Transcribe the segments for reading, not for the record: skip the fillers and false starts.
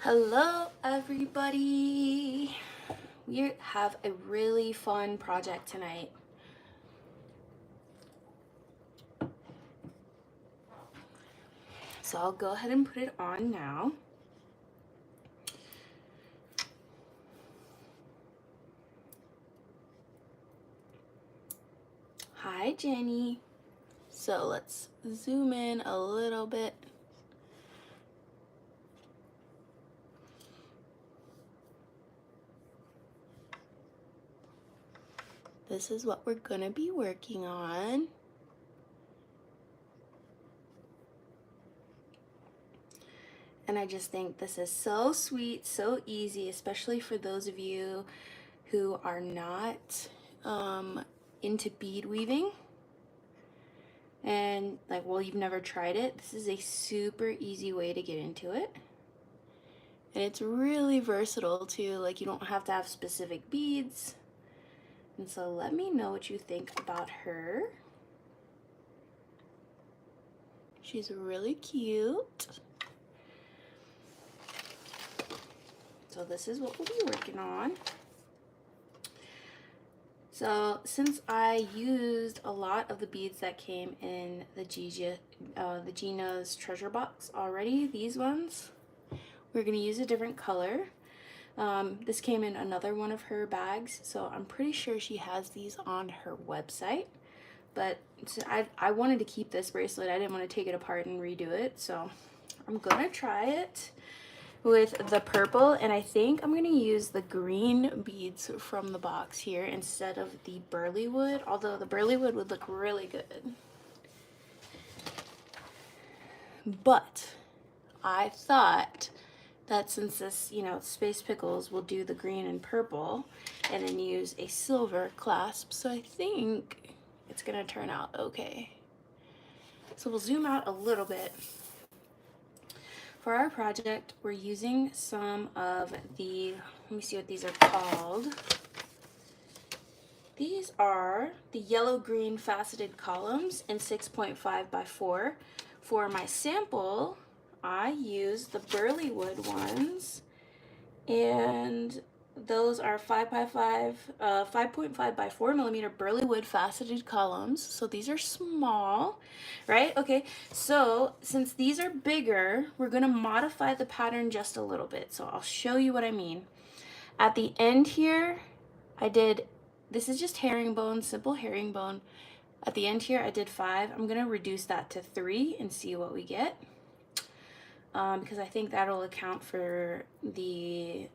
Hello everybody! We have a really fun project tonight. So I'll go ahead and put it on now. Hi Jenny. So let's zoom in a little bit. This is what we're gonna be working on. And I just think this is so sweet, so easy, especially for those of you who are not into bead weaving. And you've never tried it. This is a super easy way to get into it. And it's really versatile too. Like, you don't have to have specific beads. And so let me know what you think about her. She's really cute. So this is what we'll be working on. So since I used a lot of the beads that came in the Gina's treasure box already, these ones, we're going to use a different color. This came in another one of her bags, so I'm pretty sure she has these on her website. But so I wanted to keep this bracelet. I didn't want to take it apart and redo it, so I'm going to try it with the purple, and I think I'm going to use the green beads from the box here instead of the burly wood, although the burly wood would look really good. But I thought that since this, Space Pickles will do the green and purple and then use a silver clasp, so I think it's going to turn out okay. So we'll zoom out a little bit. For our project, we're using some of the, let me see what these are called. These are the yellow-green faceted columns in 6.5 by 4. For my sample, I used the burly wood ones, and those are 5.5 by 4 millimeter burly wood faceted columns. So these are small, right? Okay, so since these are bigger, we're gonna modify the pattern just a little bit. So I'll show you what I mean. At the end here, this is just herringbone, simple herringbone. At the end here, I did 5. I'm gonna reduce that to 3 and see what we get. Because I think that'll account for the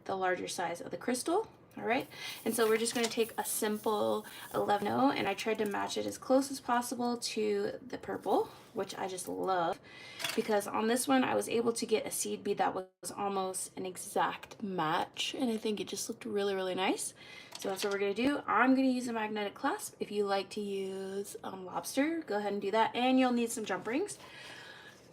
larger size of the crystal. All right, and so we're just going to take a simple 11-0, and I tried to match it as close as possible to the purple, which I just love, because on this one I was able to get a seed bead that was almost an exact match, and I think it just looked really, really nice. So that's what we're going to do. I'm going to use a magnetic clasp. If you like to use lobster, go ahead and do that, and you'll need some jump rings.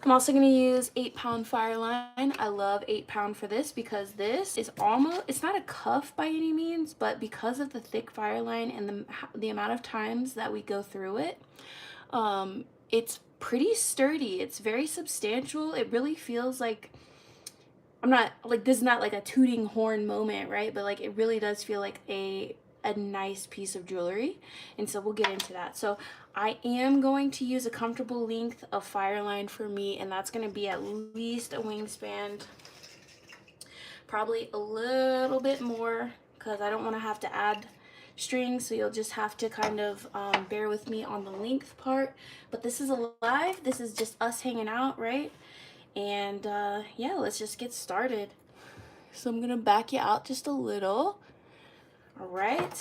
I'm also going to use 8-pound fire line. I love 8-pound for this because this is almost, it's not a cuff by any means, but because of the thick fire line and the amount of times that we go through it, it's pretty sturdy. It's very substantial. It really feels like, this is not like a tooting horn moment, right? But like, it really does feel like a nice piece of jewelry, and so we'll get into that. So I am going to use a comfortable length of fire line for me, and that's going to be at least a wingspan, probably a little bit more, because I don't want to have to add strings, so you'll just have to kind of bear with me on the length part. But this is alive. This is just us hanging out, right? And yeah, let's just get started. So I'm gonna back you out just a little. All right,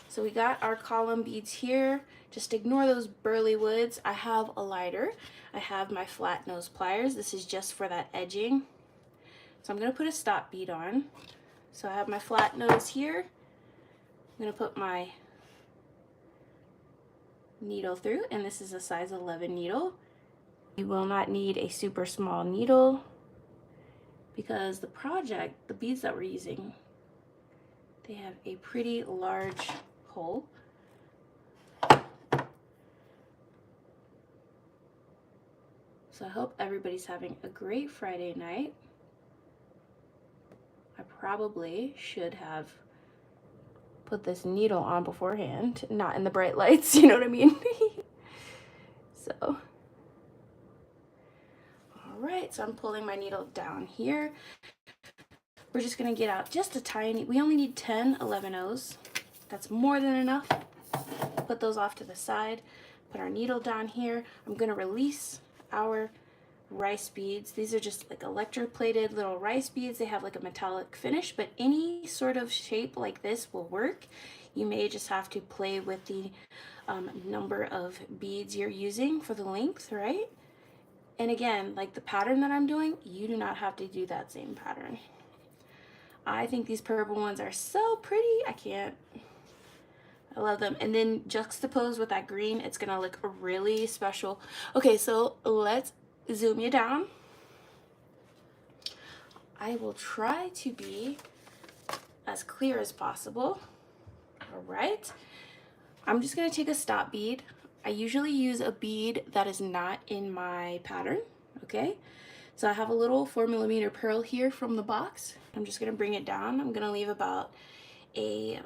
so we got our column beads here. Just ignore those burly woods. I have a lighter. I have my flat nose pliers. This is just for that edging. So I'm gonna put a stop bead on. So I have my flat nose here. I'm gonna put my needle through, and this is a size 11 needle. You will not need a super small needle because the beads that we're using, they have a pretty large hole. So I hope everybody's having a great Friday night. probably should have put this needle on beforehand, not in the bright lights, you know what I mean? So, all right, so I'm pulling my needle down here. We're just gonna get out just a tiny, we only need 10 11 O's. That's more than enough. Put those off to the side, put our needle down here. I'm gonna release our rice beads. These are just like electroplated little rice beads. They have like a metallic finish, but any sort of shape like this will work. You may just have to play with the number of beads you're using for the length, right? And again, like the pattern that I'm doing, you do not have to do that same pattern. I think these purple ones are so pretty. I love them. And then juxtaposed with that green, it's gonna look really special. Okay, so let's zoom you down. I will try to be as clear as possible. All right. I'm just gonna take a stop bead. I usually use a bead that is not in my pattern, okay? So I have a little 4mm pearl here from the box. I'm just gonna bring it down. I'm gonna leave about you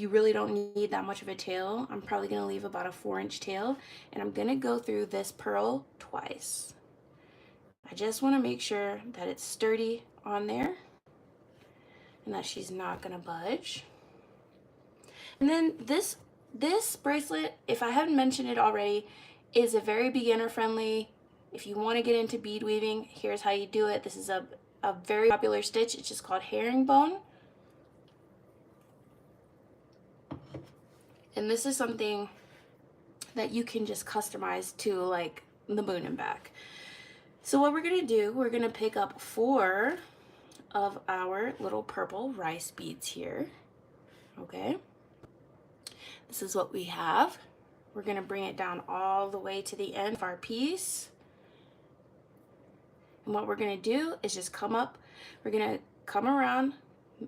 really don't need that much of a tail. I'm probably gonna leave about a 4-inch tail, and I'm gonna go through this pearl twice. I just wanna make sure that it's sturdy on there and that she's not gonna budge. And then this bracelet, if I haven't mentioned it already, is a very beginner friendly. If you want to get into bead weaving, here's how you do it. This is a very popular stitch. It's just called herringbone. And this is something that you can just customize to like the moon and back. So what we're gonna do, we're gonna pick up 4 of our little purple rice beads here, okay? This is what we have. We're gonna bring it down all the way to the end of our piece. And what we're gonna do is just come up, we're gonna come around,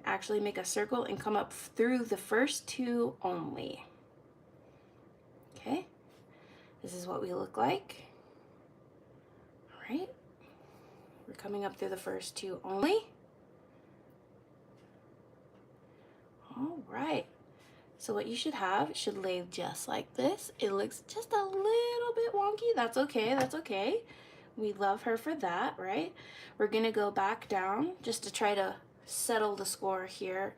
actually make a circle and come up through the first 2 only. Okay, this is what we look like. All right, we're coming up through the first 2 only. All right, so what you should have should lay just like this. It looks just a little bit wonky. That's okay, that's okay. We love her for that, right? We're gonna go back down just to try to settle the score here.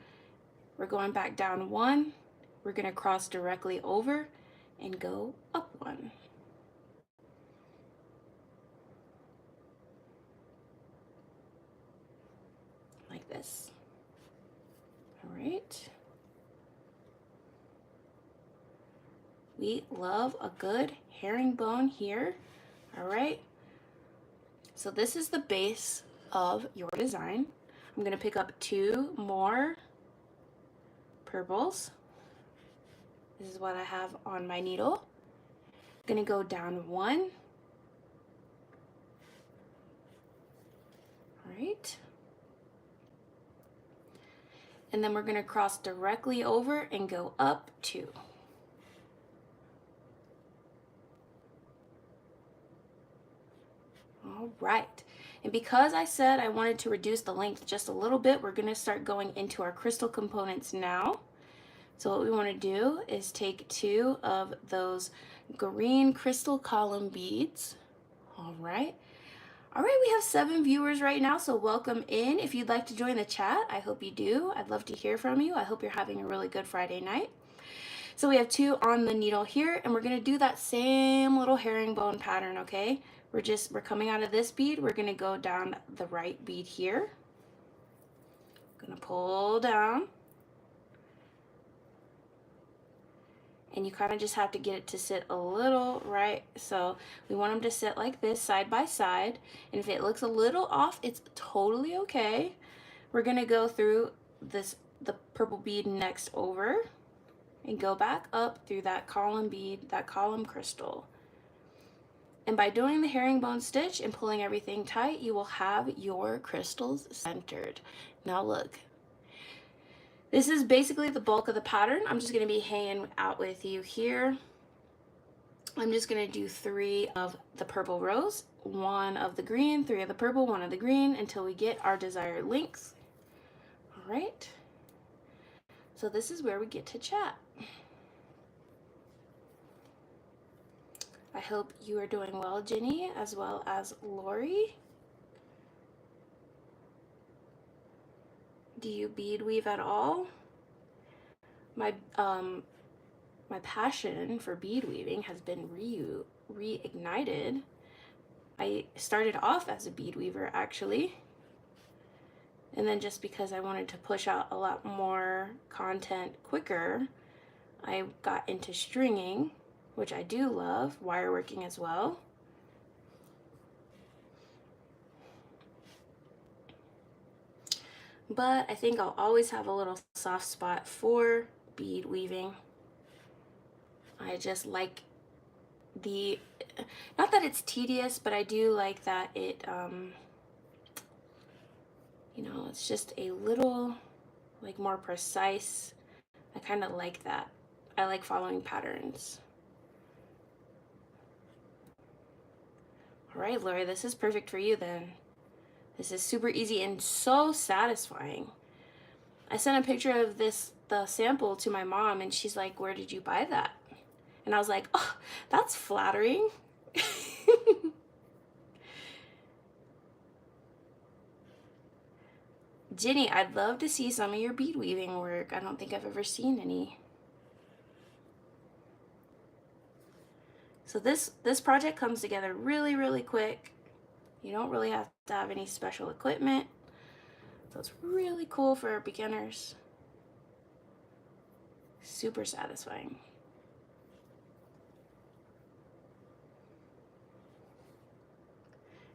We're going back down 1. We're gonna cross directly over and go up 1. Like this. All right. We love a good herringbone here. All right. So this is the base of your design. I'm gonna pick up 2 more purples. This is what I have on my needle. I'm gonna go down 1. All right. And then we're gonna cross directly over and go up 2. All right. And because I said I wanted to reduce the length just a little bit, we're gonna start going into our crystal components now. So what we wanna do is take 2 of those green crystal column beads. All right. All right, we have 7 viewers right now, so welcome in. If you'd like to join the chat, I hope you do. I'd love to hear from you. I hope you're having a really good Friday night. So we have 2 on the needle here, and we're gonna do that same little herringbone pattern, okay? We're coming out of this bead, we're gonna go down the right bead here. Gonna pull down. And you kind of just have to get it to sit a little right. So we want them to sit like this, side by side. And if it looks a little off, it's totally okay. We're gonna go through the purple bead next over and go back up through that column bead, that column crystal. And by doing the herringbone stitch and pulling everything tight, you will have your crystals centered. Now look. This is basically the bulk of the pattern. I'm just gonna be hanging out with you here. I'm just gonna do 3 of the purple rows, 1 of the green, 3 of the purple, 1 of the green, until we get our desired length. right. So this is where we get to chat. I hope you are doing well, Jenny, as well as Lori. Do you bead weave at all? My passion for bead weaving has been reignited. I started off as a bead weaver, actually. And then just because I wanted to push out a lot more content quicker, I got into stringing, which I do love, wire working as well. But I think I'll always have a little soft spot for bead weaving. I just like the, not that it's tedious, but I do like that it, you know, it's just a little like more precise. I kind of like that. I like following patterns. All right, Lori, this is perfect for you then. This is super easy and so satisfying. I sent a picture of the sample to my mom, and she's like, "Where did you buy that?" And I was like, "Oh, that's flattering." Jenny, I'd love to see some of your bead weaving work. I don't think I've ever seen any. So this project comes together really, really quick. You don't really have to have any special equipment. So it's really cool for beginners. Super satisfying.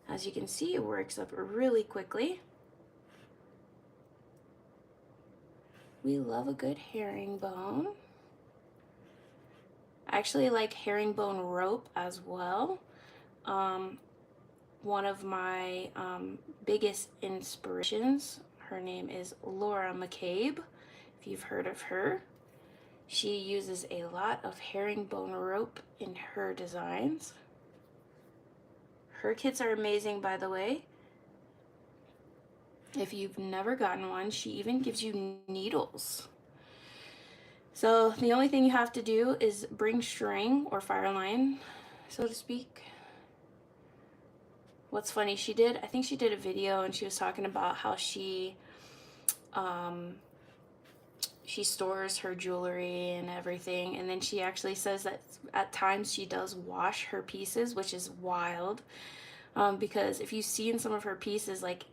As you can see, it works up really quickly. We love a good herringbone. I actually like herringbone rope as well. One of my biggest inspirations, her name is Laura McCabe, if you've heard of her. She uses a lot of herringbone rope in her designs. Her kits are amazing, by the way. If you've never gotten one, she even gives you needles. So the only thing you have to do is bring string or fire line, so to speak. What's funny, I think she did a video and she was talking about how she stores her jewelry and everything, and then she actually says that at times she does wash her pieces, which is wild, because if you've seen some of her pieces, like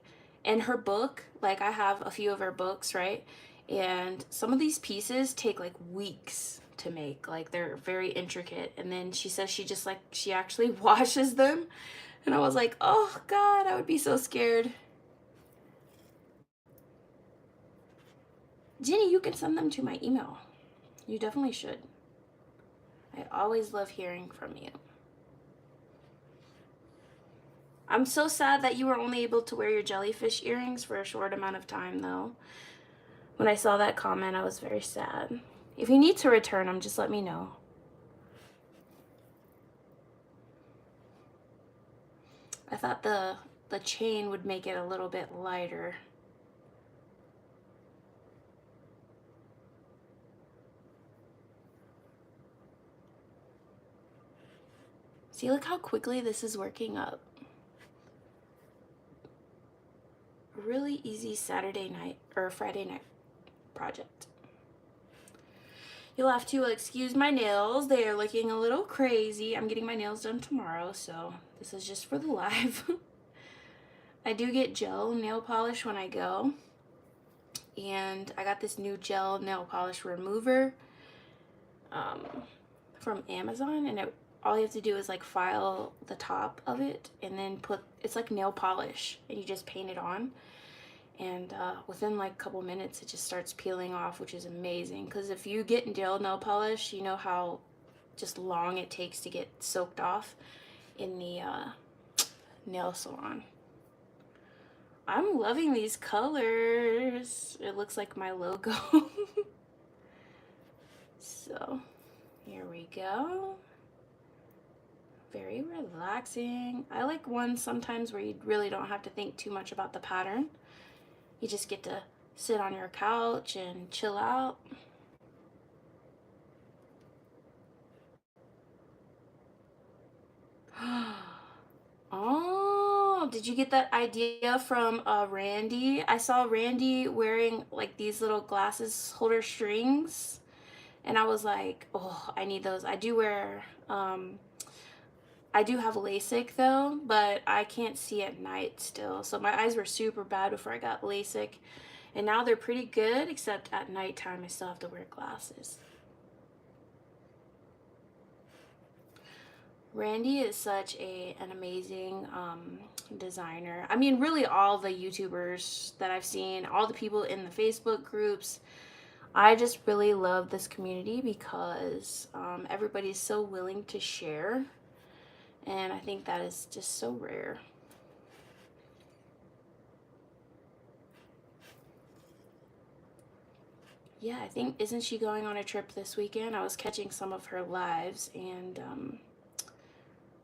in her book, like I have a few of her books, right, and some of these pieces take like weeks to make, like they're very intricate, and then she says she actually washes them. And I was like, oh God, I would be so scared. Jenny, you can send them to my email. You definitely should. I always love hearing from you. I'm so sad that you were only able to wear your jellyfish earrings for a short amount of time, though. When I saw that comment, I was very sad. If you need to return them, just let me know. I thought the chain would make it a little bit lighter. See, look how quickly this is working up. Really easy Saturday night or Friday night project. You'll have to excuse my nails. They are looking a little crazy. I'm getting my nails done tomorrow, so this is just for the live. I do get gel nail polish when I go. And I got this new gel nail polish remover from Amazon, and all you have to do is like file the top of it and then it's like nail polish, and you just paint it on. And within like a couple minutes it just starts peeling off, which is amazing, because if you get gel nail polish, you know how just long it takes to get soaked off in the nail salon. I'm loving these colors. It looks like my logo. So here we go. Very relaxing. I like ones sometimes where you really don't have to think too much about the pattern. You just get to sit on your couch and chill out. Oh, did you get that idea from Randy? I saw Randy wearing like these little glasses holder strings, and I was like, oh, I need those. I do have LASIK though, but I can't see at night still. So my eyes were super bad before I got LASIK, and now they're pretty good, except at nighttime I still have to wear glasses. Randy is such an amazing designer. I mean, really, all the YouTubers that I've seen, all the people in the Facebook groups, I just really love this community because everybody's so willing to share, and I think that is just so rare. Yeah, I think, isn't she going on a trip this weekend? I was catching some of her lives and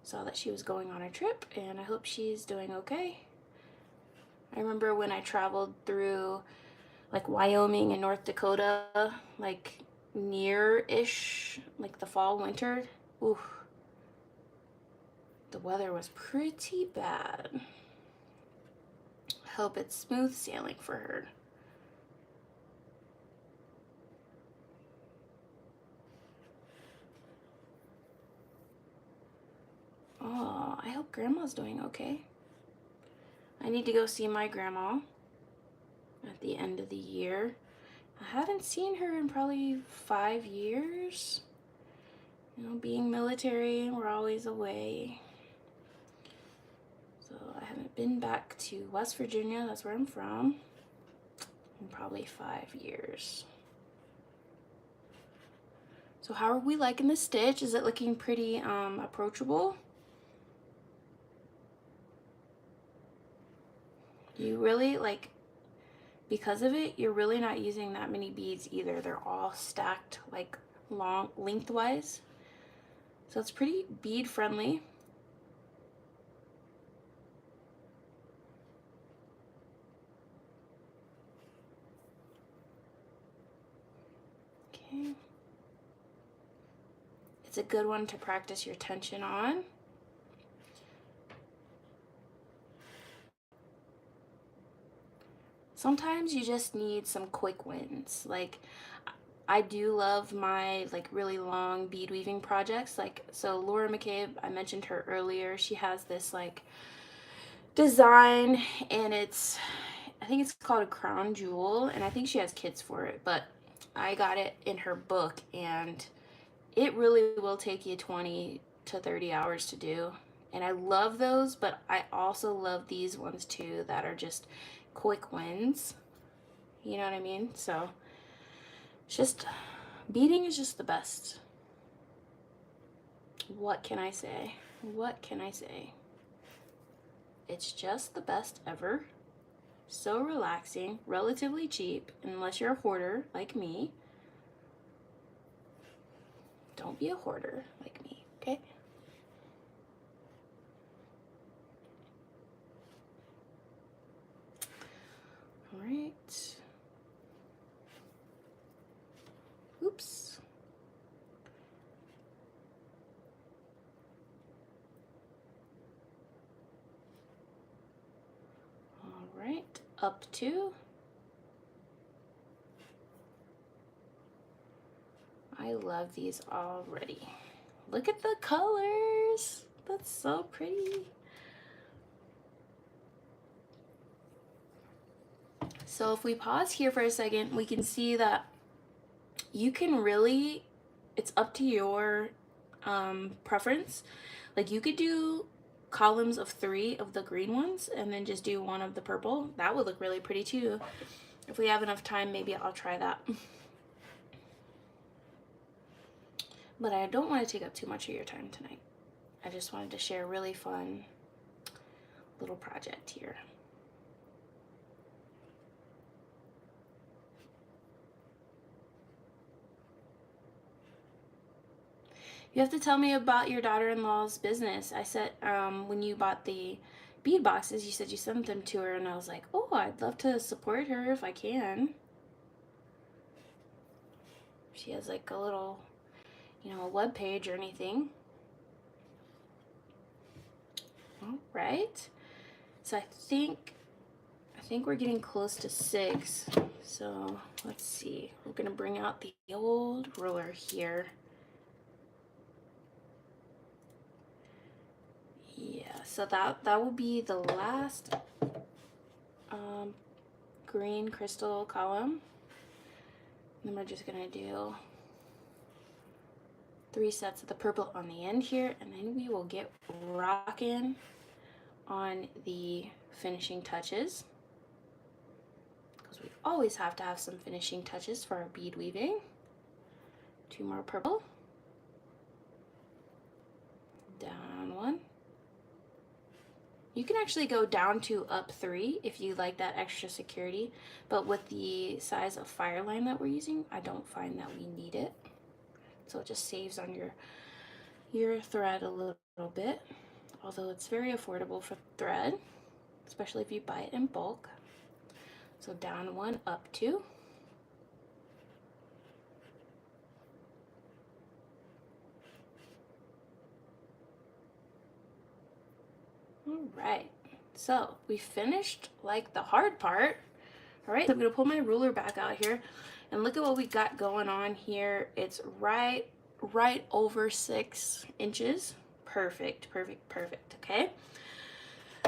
saw that she was going on a trip, and I hope she's doing okay. I remember when I traveled through like Wyoming and North Dakota, like near-ish, like the fall, winter. Ooh, the weather was pretty bad. I hope it's smooth sailing for her. Oh, I hope Grandma's doing okay. I need to go see my grandma at the end of the year. I haven't seen her in probably 5 years. You know, being military, we're always away. So I haven't been back to West Virginia, that's where I'm from, in probably 5 years. So how are we liking the stitch? Is it looking pretty approachable? You really, like, because of it, you're really not using that many beads either. They're all stacked like long lengthwise. So it's pretty bead friendly. Okay. It's a good one to practice your tension on. Sometimes you just need some quick wins. Like, I do love my like really long bead weaving projects. Like, so Laura McCabe, I mentioned her earlier. She has this like design, and I think it's called a crown jewel, and I think she has kits for it, but I got it in her book, and it really will take you 20 to 30 hours to do. And I love those, but I also love these ones too that are just quick wins. You know what I mean? So it's just, beading is just the best. What can I say? What can I say? It's just the best ever. So relaxing, relatively cheap, unless you're a hoarder like me. Don't be a hoarder like me, okay? All right. Oops. All right, up 2. I love these already. Look at the colors. That's so pretty. So if we pause here for a second, we can see that you can really, it's up to your preference. Like, you could do columns of 3 of the green ones and then just do 1 of the purple. That would look really pretty too. If we have enough time, maybe I'll try that. But I don't want to take up too much of your time tonight. I just wanted to share a really fun little project here. You have to tell me about your daughter-in-law's business. I said when you bought the bead boxes. You said you sent them to her, and I was like, oh, I'd love to support her if I can. She has like a little, you know, a web page or anything. All right. So I think we're getting close to 6. So let's see. We're gonna bring out the old ruler here. Yeah, so that will be the last green crystal column. And then we're just gonna do 3 sets of the purple on the end here, and then we will get rocking on the finishing touches, because we always have to have some finishing touches for our bead weaving. 2 more purple, down 1. You can actually go down to up 3 if you like that extra security, but with the size of fire line that we're using, I don't find that we need it. So it just saves on your thread a little bit, although it's very affordable for thread, especially if you buy it in bulk. So down 1, up 2. All right, so we finished like the hard part. All right, so I'm gonna pull my ruler back out here and look at what we got going on here. It's right over 6 inches. Perfect, perfect, perfect, okay?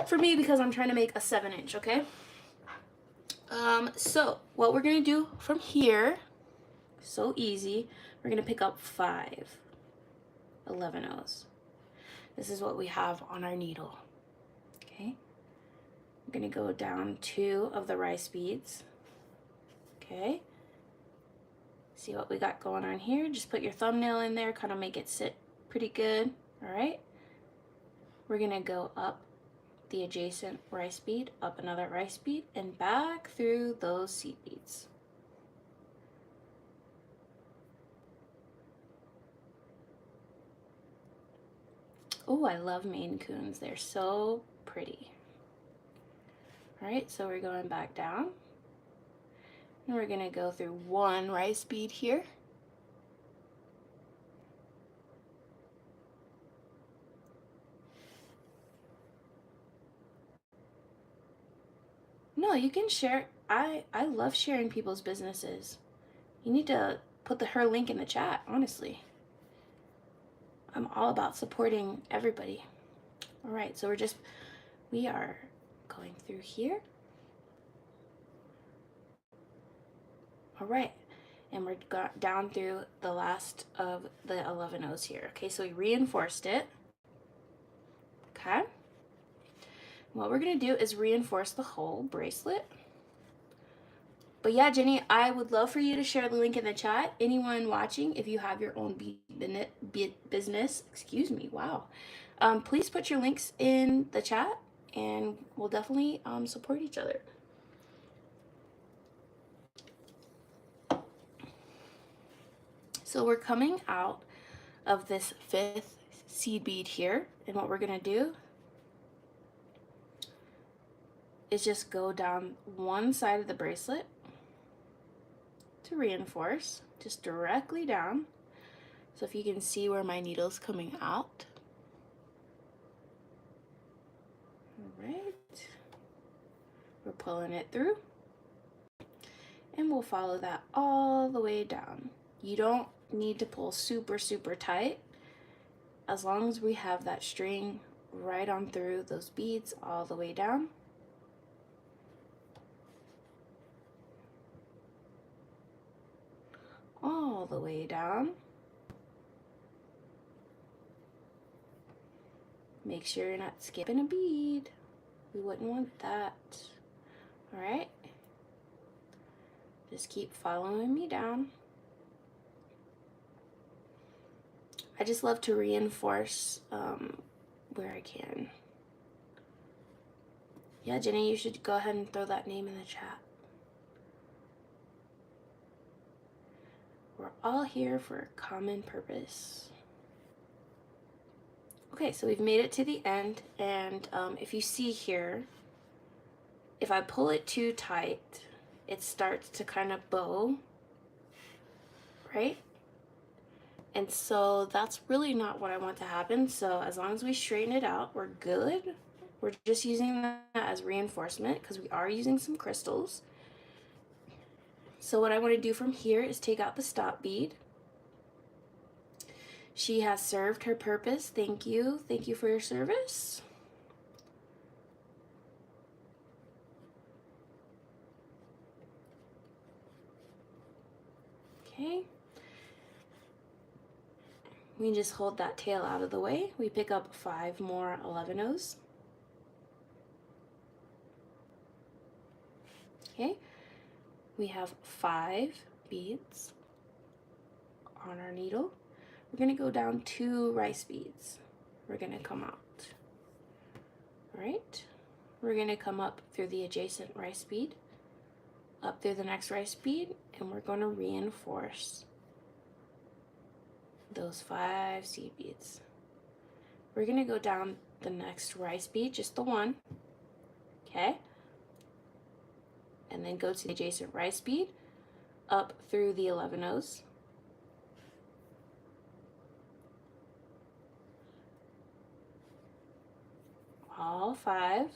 For me, because I'm trying to make a 7-inch, okay? So what we're gonna do from here, so easy, we're gonna pick up 5 11/0s. This is what we have on our needle, okay? I'm gonna go down 2 of the rice beads, okay? See what we got going on here? Just put your thumbnail in there, kind of make it sit pretty good, all right? We're gonna go up the adjacent rice bead, up another rice bead, and back through those seed beads. Oh, I love Maine Coons. They're so pretty. All right, so we're going back down. And we're gonna go through 1 rice bead here. No, you can share. I love sharing people's businesses. You need to put her link in the chat, honestly. I'm all about supporting everybody. All right, so we are going through here. All right, and we're down through the last of the 11/0s here. Okay, so we reinforced it. Okay. What we're gonna do is reinforce the whole bracelet. But yeah, Jenny, I would love for you to share the link in the chat. Anyone watching, if you have your own business, excuse me, wow. Please put your links in the chat and we'll definitely support each other. So we're coming out of this 5th seed bead here, and what we're gonna do is just go down 1 side of the bracelet to reinforce, just directly down. So if you can see where my needle's coming out. All right, we're pulling it through, and we'll follow that all the way down. You don't need to pull super tight, as long as we have that string right on through those beads all the way down. All the way down. Make sure you're not skipping a bead. We wouldn't want that. All right, just keep following me down. I just love to reinforce where I can. Yeah, Jenny, you should go ahead and throw that name in the chat. We're all here for a common purpose. Okay, so we've made it to the end, and if you see here, if I pull it too tight, it starts to kind of bow, right? And so that's really not what I want to happen. So as long as we straighten it out, we're good. We're just using that as reinforcement because we are using some crystals. So what I want to do from here is take out the stop bead. She has served her purpose. Thank you. Thank you for your service. Okay. We just hold that tail out of the way. We pick up 5 more 11-Os. Okay. We have 5 beads on our needle. We're going to go down 2 rice beads. We're going to come out. All right. We're going to come up through the adjacent rice bead, up through the next rice bead, and we're going to reinforce those 5 seed beads. We're going to go down the next rice bead, just the one, okay? And then go to the adjacent rice bead, up through the 11-Os. All 5.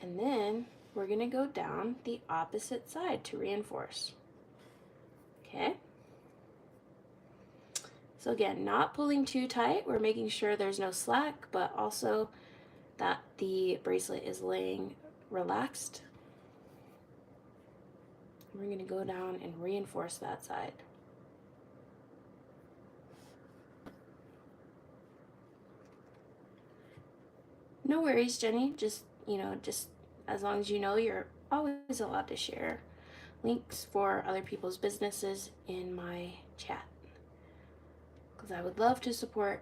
And then we're going to go down the opposite side to reinforce. Okay? So again, not pulling too tight. We're making sure there's no slack, but also that the bracelet is laying relaxed. We're going to go down and reinforce that side. No worries, Jenny. Just as long as you know, you're always allowed to share links for other people's businesses in my chat, because I would love to support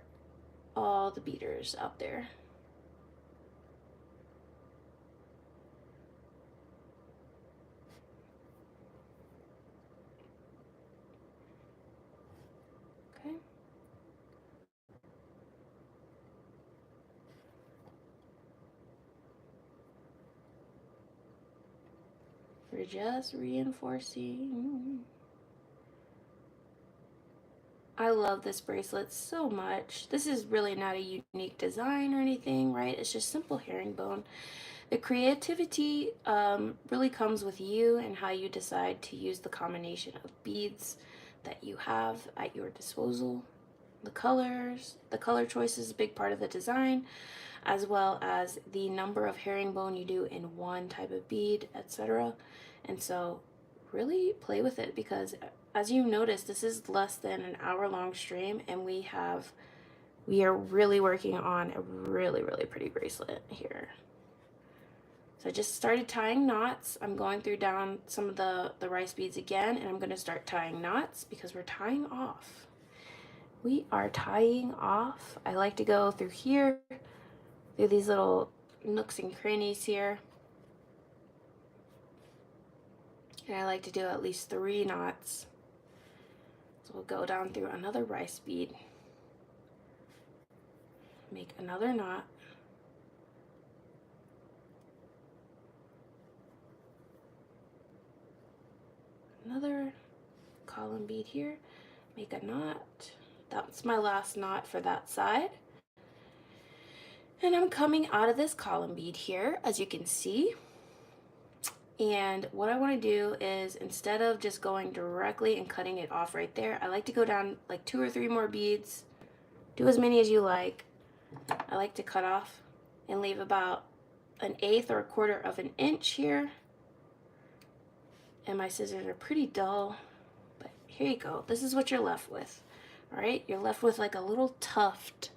all the beaders out there. Okay. We're just reinforcing. I love this bracelet so much. This is really not a unique design or anything, right? It's just simple herringbone. The creativity really comes with you and how you decide to use the combination of beads that you have at your disposal. The colors, the color choice is a big part of the design, as well as the number of herringbone you do in one type of bead, etc. And so really play with it, because as you notice, this is less than an hour-long stream, and we are really working on a really pretty bracelet here. So I just started tying knots. I'm going through down some of the rice beads again, and I'm going to start tying knots because we're tying off. We are tying off. I like to go through here, through these little nooks and crannies here. And I like to do at least 3 knots. So we'll go down through another rice bead, make another knot, another column bead here, make a knot. That's my last knot for that side. And I'm coming out of this column bead here, as you can see. And what I want to do is, instead of just going directly and cutting it off right there, I like to go down like 2 or 3 more beads. Do as many as you like. I like to cut off and leave about 1/8 or 1/4 of an inch here. And my scissors are pretty dull, but here you go. This is what you're left with. All right, you're left with like a little tuft.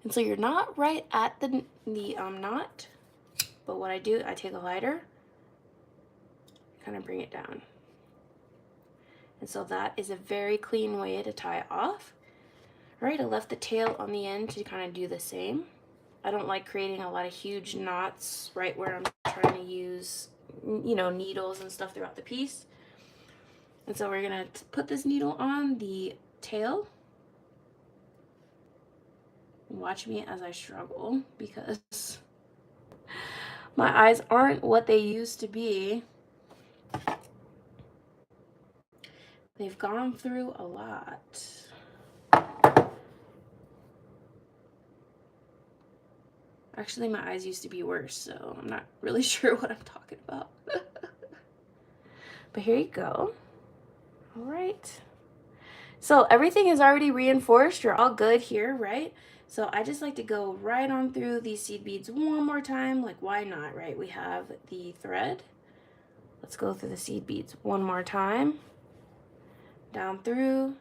And so you're not right at the knot, but what I do, I take a lighter, kind of bring it down. And so that is a very clean way to tie it off. All right, I left the tail on the end to kind of do the same. I don't like creating a lot of huge knots right where I'm trying to use, needles and stuff throughout the piece. And so we're gonna put this needle on the tail. Watch me as I struggle because my eyes aren't what they used to be. They've gone through a lot. Actually, my eyes used to be worse, so I'm not really sure what I'm talking about. But here you go. All right. So everything is already reinforced. You're all good here, right? So I just like to go right on through these seed beads one more time. Like, why not, right? We have the thread. Let's go through the seed beads one more time. Down through.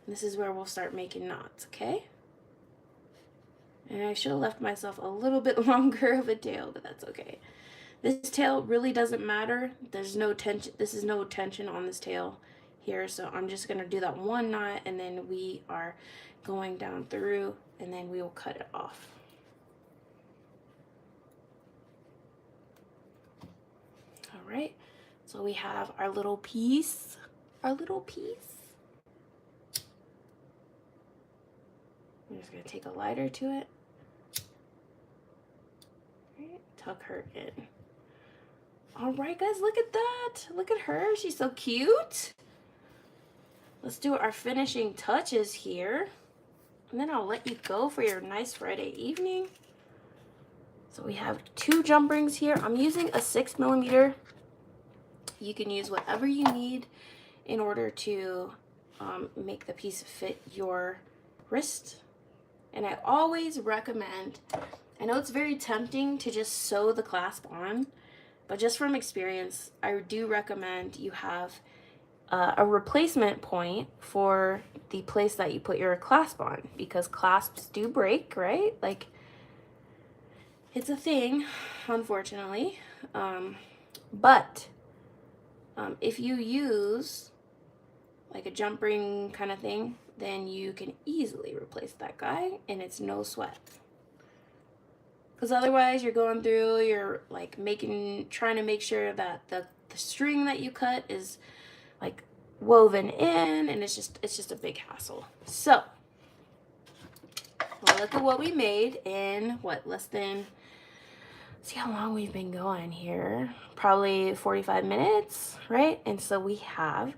This is where we'll start making knots, okay? And I should have left myself a little bit longer of a tail, but that's okay. This tail really doesn't matter. There's no tension. This is no tension on this tail here. So I'm just going to do that one knot, and then we are going down through, and then we will cut it off. All right. So we have our little piece. I'm just going to take a lighter to it. Right, tuck her in. All right, guys, look at that. Look at her. She's so cute. Let's do our finishing touches here. And then I'll let you go for your nice Friday evening. So we have 2 jump rings here. I'm using a 6mm. You can use whatever you need in order to make the piece fit your wrist. And I always recommend, I know it's very tempting to just sew the clasp on, but just from experience, I do recommend you have a replacement point for the place that you put your clasp on, because clasps do break, right? Like, it's a thing, unfortunately. But if you use like a jump ring kind of thing, then you can easily replace that guy and it's no sweat. Because otherwise you're going through, you're like trying to make sure that the string that you cut is like woven in, and it's just a big hassle. So well, look at what we made in less than, see how long we've been going here, probably 45 minutes, right? And so we have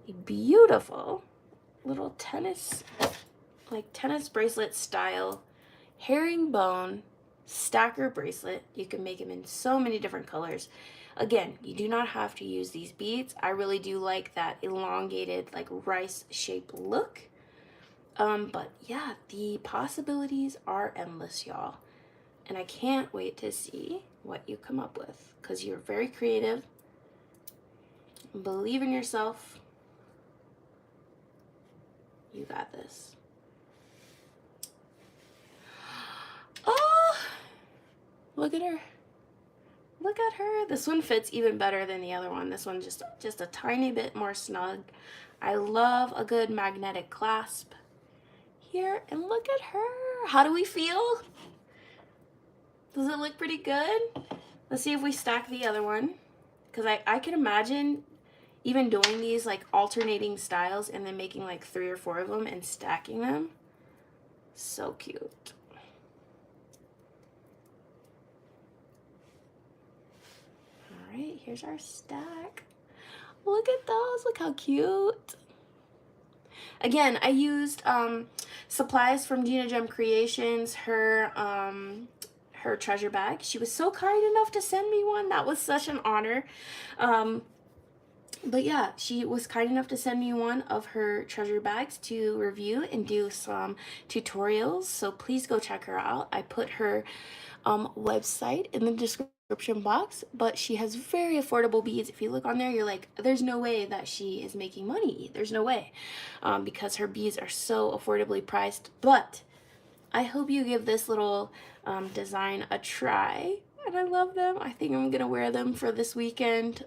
a beautiful little tennis bracelet style herringbone stacker bracelet. You can make them in so many different colors. Again, you do not have to use these beads. I really do like that elongated, like rice shaped look. But yeah, the possibilities are endless, y'all. And I can't wait to see what you come up with, because you're very creative. Believe in yourself. You got this. Oh, look at her. Look at her. This one fits even better than the other one. This one just a tiny bit more snug. I love a good magnetic clasp here. And look at her. How do we feel? Does it look pretty good? Let's see if we stack the other one. Because I can imagine even doing these like alternating styles and then making like 3 or 4 of them and stacking them. So cute. All right, here's our stack. Look at those. Look how cute. Again, I used supplies from Gina Gem Creations, her treasure bag. She was so kind enough to send me one. That was such an honor. But yeah, she was kind enough to send me one of her treasure bags to review and do some tutorials. So please go check her out. I put her website in the description box, but she has very affordable beads. If you look on there, you're like, there's no way that she is making money. There's no way, because her beads are so affordably priced. But I hope you give this little design a try. And I love them. I think I'm gonna wear them for this weekend,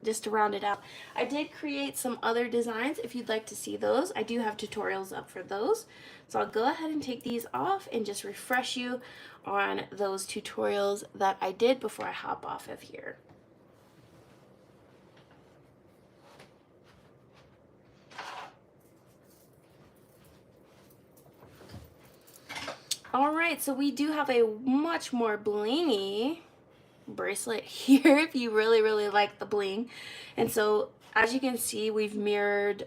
just to round it out. I did create some other designs. If you'd like to see those, I do have tutorials up for those. So I'll go ahead and take these off and just refresh you on those tutorials that I did before I hop off of here. All right, so we do have a much more blingy bracelet here if you really like the bling. And so as you can see, we've mirrored,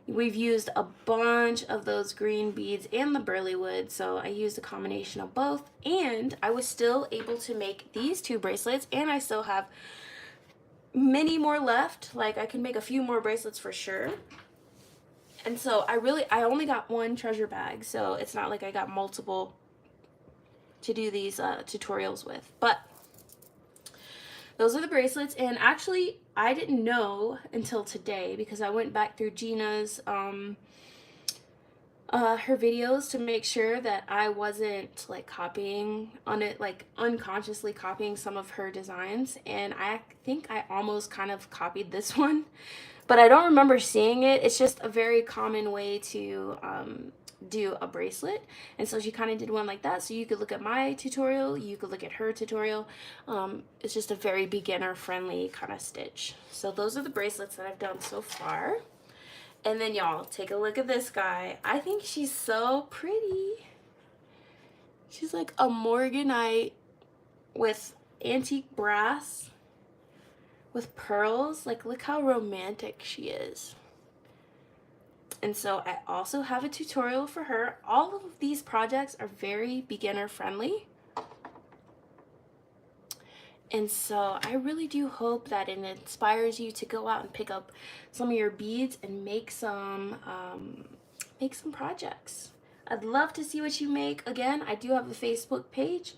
we've used a bunch of those green beads and the burley wood, so I used a combination of both, and I was still able to make these two bracelets, and I still have many more left. Like, I can make a few more bracelets for sure. And so I only got one treasure bag, so it's not like I got multiple to do these tutorials with. But those are the bracelets, and actually I didn't know until today because I went back through Gina's her videos to make sure that I wasn't like copying on it, like unconsciously copying some of her designs, and I think I almost kind of copied this one, but I don't remember seeing it. It's just a very common way to do a bracelet, and so she kind of did one like that, so you could look at my tutorial, you could look at her tutorial. It's just a very beginner friendly kind of stitch. So those are the bracelets that I've done so far. And then y'all, take a look at this guy. I think she's so pretty. She's like a morganite with antique brass with pearls. Like, look how romantic she is. And so I also have a tutorial for her. All of these projects are very beginner friendly. And so I really do hope that it inspires you to go out and pick up some of your beads and make some projects. I'd love to see what you make. Again, I do have a Facebook page.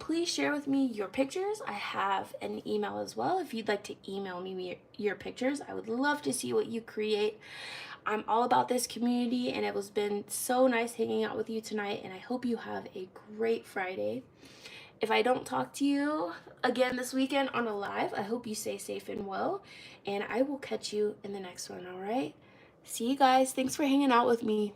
Please share with me your pictures. I have an email as well. If you'd like to email me your pictures, I would love to see what you create. I'm all about this community, and it has been so nice hanging out with you tonight, and I hope you have a great Friday. If I don't talk to you again this weekend on a live, I hope you stay safe and well, and I will catch you in the next one, all right? See you guys. Thanks for hanging out with me.